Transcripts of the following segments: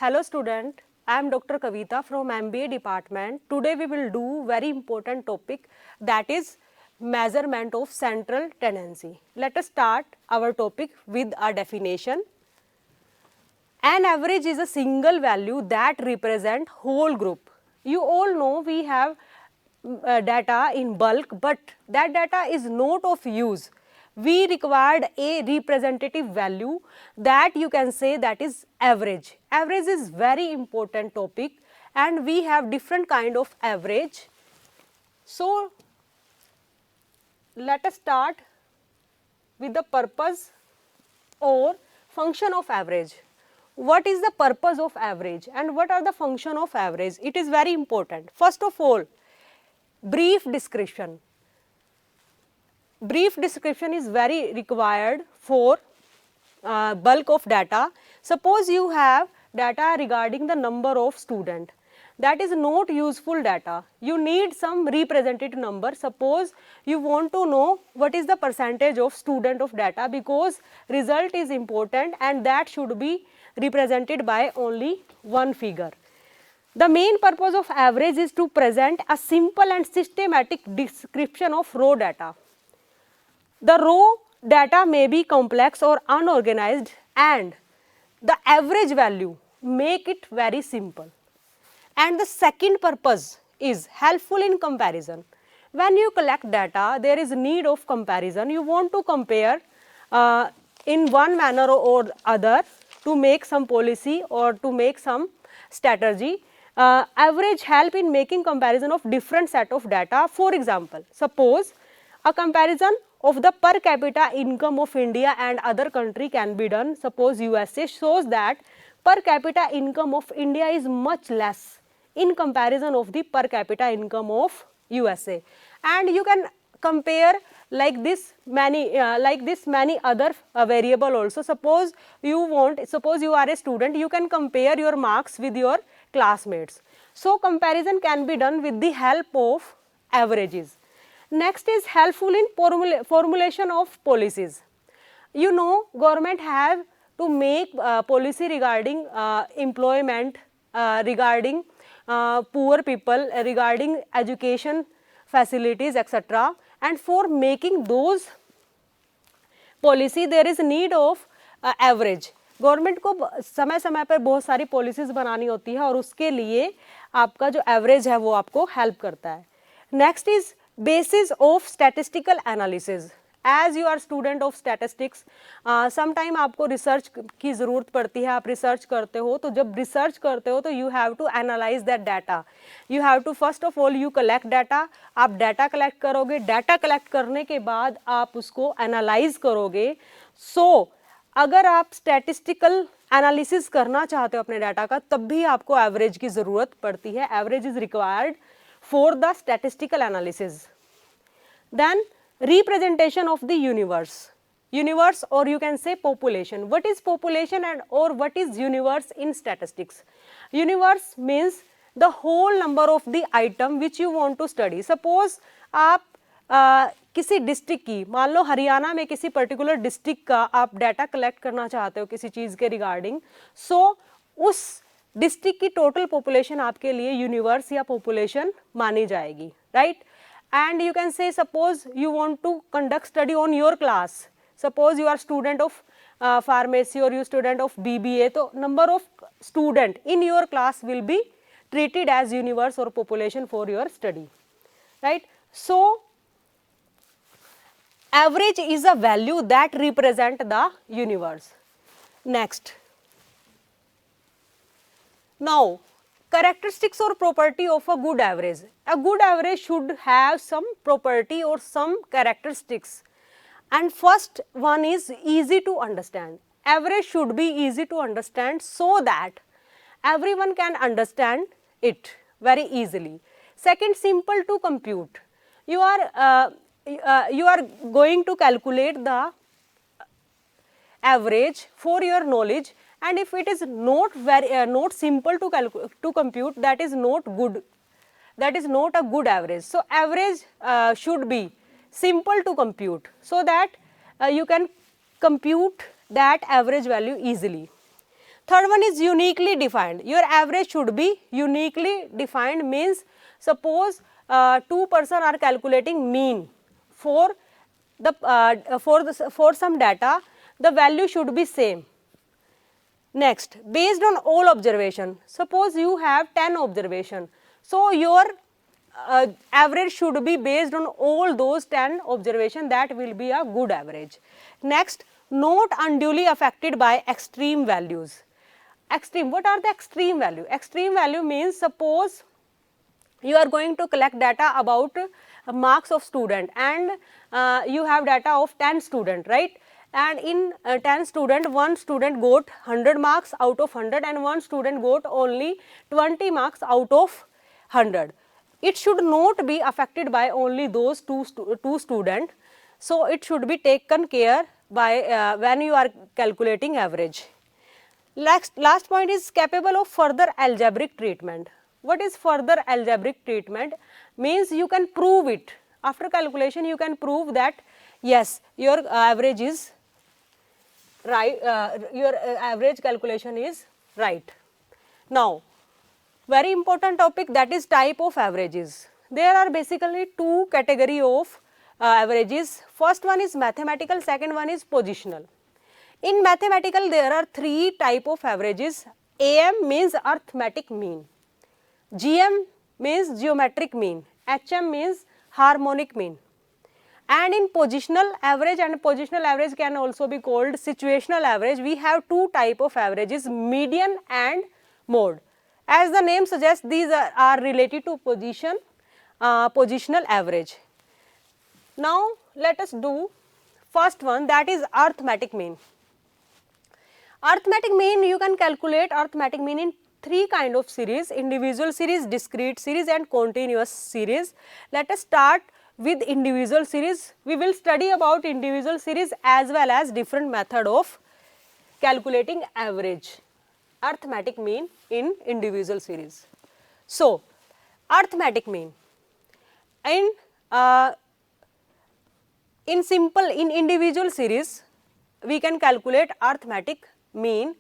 Hello student, I am Dr. Kavita from MBA department. Today we will do very important topic, that is measurement of central tendency. Let us start our topic with a definition. An average is a single value that represent whole group. You all know we have data in bulk, but that data is not of use. We required a representative value that you can say that is average. Average is very important topic and we have different kind of average. So let us start with the purpose or function of average. What is the purpose of average and what are the function of average? It is very important. First of all, brief description. Brief description is very required for bulk of data. Suppose you have data regarding the number of student. That is not useful data. You need some representative number. Suppose you want to know what is the percentage of student of data, because result is important and that should be represented by only one figure. The main purpose of average is to present a simple and systematic description of raw data. The raw data may be complex or unorganized and the average value make it very simple. And the second purpose is helpful in comparison. When you collect data, there is need of comparison. You want to compare in one manner or other to make some policy or to make some strategy. Average help in making comparison of different set of data. For example, suppose a comparison of the per capita income of India and other country can be done. Suppose USA shows that per capita income of India is much less in comparison of the per capita income of USA, and you can compare like this many other variable also. Suppose you are a student, you can compare your marks with your classmates. So comparison can be done with the help of averages. Next is helpful in formulation of policies. You know, government have to make policy regarding employment, regarding poor people, regarding education facilities, etc. And for making those policy there is need of average. Government को समय समय पर बहुत सारी policies बनानी होती है और उसके लिए आपका जो एवरेज है वो आपको हेल्प करता है. Next is basis of statistical analysis. As you are student of statistics, sometime आपको रिसर्च की ज़रूरत पड़ती है. आप रिसर्च करते हो, तो जब रिसर्च करते हो तो you have to analyze that data. You have to first of all you collect data. आप डाटा कलेक्ट करोगे, डाटा कलेक्ट करने के बाद आप उसको एनालाइज करोगे. So अगर आप स्टैटिस्टिकल एनालिसिस करना चाहते हो अपने डाटा का, तब भी आपको एवरेज की ज़रूरत पड़ती है. Average is required for the statistical analysis. Then representation of the universe or you can say population. What is population and or what is universe in statistics? Universe means the whole number of the item which you want to study. Suppose आप किसी district की, मान लो हरियाणा में किसी particular district का आप data collect करना चाहते हो किसी चीज़ के रिगार्डिंग. सो उस डिस्ट्रिक्ट की टोटल पॉपुलेशन आपके लिए यूनिवर्स या पॉपुलेशन मानी जाएगी, right. And you can say suppose you want to conduct study on your class. Suppose you are student of pharmacy or you student of BBA, तो number of student in your class will be treated as universe or population for your study, right. So average is a value that represent the universe. Next, now characteristics or property of a good average. A good average should have some property or some characteristics, and first one is easy to understand. Average should be easy to understand so that everyone can understand it very easily. Second, simple to compute. You are going to calculate the average for your knowledge, and if it is not not simple to compute, that is not good. That is not a good average. So average should be simple to compute so that you can compute that average value easily. Third one is uniquely defined. Your average should be uniquely defined, means suppose two person are calculating mean for for some data, the value should be same. Next, based on all observation, suppose you have 10 observation, so your average should be based on all those 10 observation, that will be a good average. Next, not unduly affected by extreme values. Extreme, what are the extreme value? Extreme value means suppose you are going to collect data about marks of student, and you have data of 10 student, right? And in 10 student, one student got 100 marks out of 100 and one student got only 20 marks out of 100. It should not be affected by only those two student. So, it should be taken care by when you are calculating average. Last point is capable of further algebraic treatment. What is further algebraic treatment? Means you can prove it. After calculation, you can prove that yes, your average is right, your average calculation is right. Now, very important topic, that is type of averages. There are basically two category of averages. First one is mathematical, second one is positional. In mathematical, there are three type of averages. AM means arithmetic mean, GM means geometric mean, HM means harmonic mean. And in positional average, and positional average can also be called situational average, we have two type of averages, median and mode. As the name suggests, these are related to positional average. Now, let us do first one, that is arithmetic mean. Arithmetic mean, you can calculate arithmetic mean in three kind of series: individual series, discrete series and continuous series. Let us start with individual series. We will study about individual series as well as different method of calculating average arithmetic mean in individual series. So, arithmetic mean in individual series we can calculate arithmetic mean.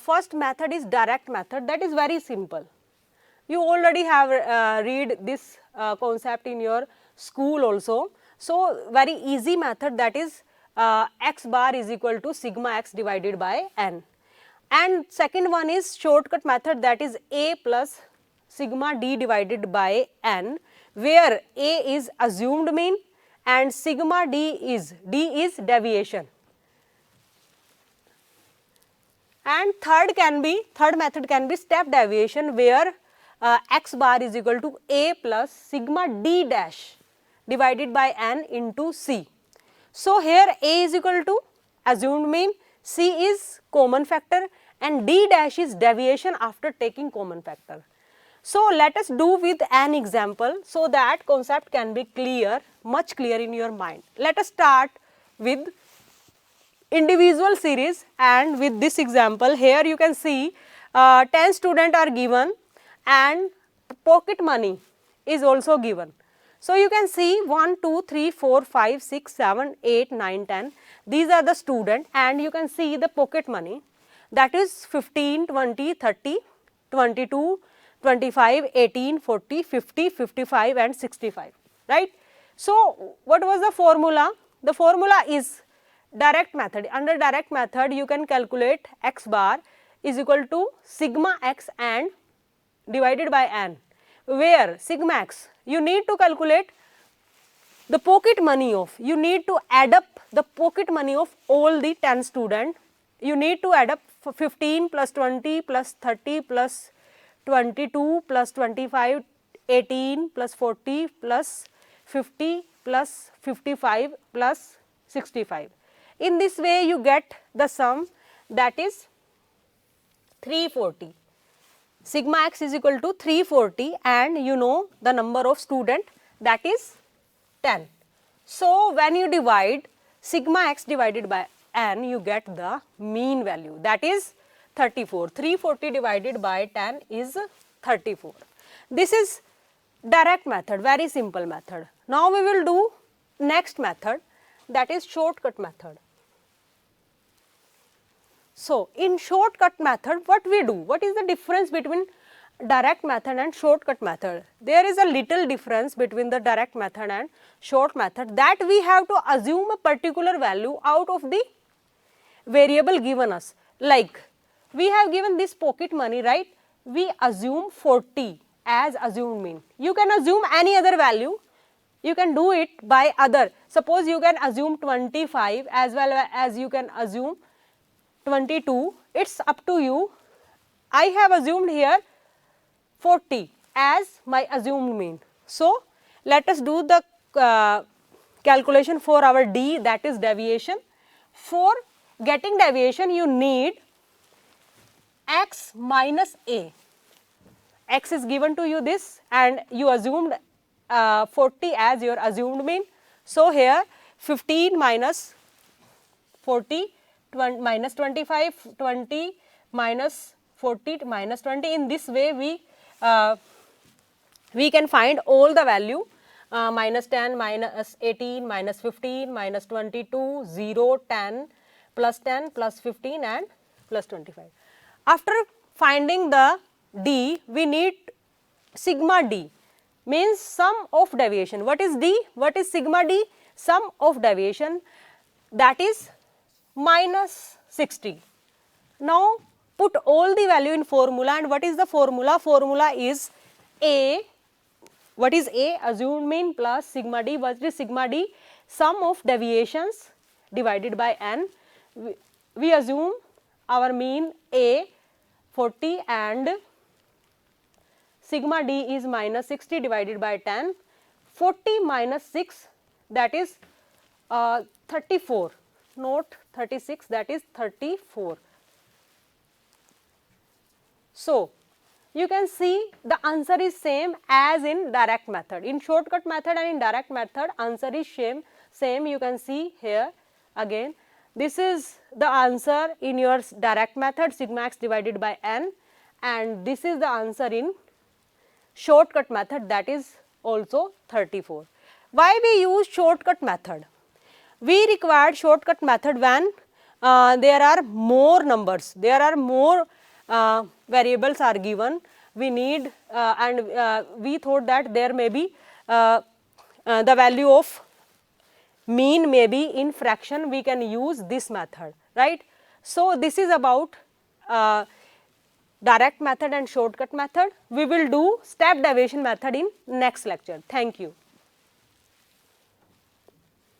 First method is direct method, that is very simple. You already have read this concept in your school also. So, very easy method, that is x bar is equal to sigma x divided by n. And second one is shortcut method, that is a plus sigma d divided by n, where a is assumed mean and sigma d is deviation. And third method can be step deviation, where x bar is equal to a plus sigma d dash divided by n into c. So, here a is equal to assumed mean, c is common factor and d dash is deviation after taking common factor. So, let us do with an example so that concept can be clear, much clear in your mind. Let us start with individual series, and with this example here you can see 10 students are given and pocket money is also given. So, you can see 1, 2, 3, 4, 5, 6, 7, 8, 9, 10, these are the students, and you can see the pocket money, that is 15, 20, 30, 22, 25, 18, 40, 50, 55 and 65, right. So, what was the formula? The formula is direct method. Under direct method you can calculate x bar is equal to sigma x and divided by n, where sigma x you need to calculate the pocket money of, you need to add up the pocket money of all the 10 students. You need to add up 15 plus 20 plus 30 plus 22 plus 25, 18 plus 40 plus 50 plus 55 plus 65. In this way you get the sum, that is 340. Sigma x is equal to 340 and you know the number of student, that is 10. So, when you divide sigma x divided by n, you get the mean value, that is 34. 340 divided by 10 is 34. This is direct method, very simple method. Now, we will do next method, that is shortcut method. So, in shortcut method what we do? What is the difference between direct method and shortcut method? There is a little difference between the direct method and short method, that we have to assume a particular value out of the variable given us. Like we have given this pocket money, right? We assume 40 as assumed mean. You can assume any other value, you can do it by other. Suppose you can assume 25 as well as you can assume 22, it is up to you. I have assumed here 40 as my assumed mean. So, let us do the calculation for our D, that is deviation. For getting deviation you need x minus a. X is given to you this and you assumed 40 as your assumed mean. So, here 15 minus 40 minus 25, 20 minus 40 minus 20. In this way we can find all the value, minus 10, minus 18, minus 15, minus 22, 0, 10, plus 10, plus 15 and plus 25. After finding the D, we need sigma D, means sum of deviation. What is D? What is sigma D? Sum of deviation, that is minus 60. Now, put all the value in formula, and what is the formula? Formula is A. What is A? Assumed mean plus sigma D. What is sigma D? Sum of deviations divided by n. We assume our mean A 40 and sigma D is minus 60 divided by 10. 40 minus 6, that is 34, not 36, that is 34. So, you can see the answer is same as in direct method. In shortcut method and in direct method answer is same. You can see here again, this is the answer in your direct method, sigma x divided by n, and this is the answer in shortcut method, that is also 34. Why we use shortcut method? We required shortcut method when there are more numbers, there are more variables are given. We need and we thought that there may be the value of mean may be in fraction, we can use this method, right. So, this is about direct method and shortcut method. We will do step deviation method in next lecture. Thank you.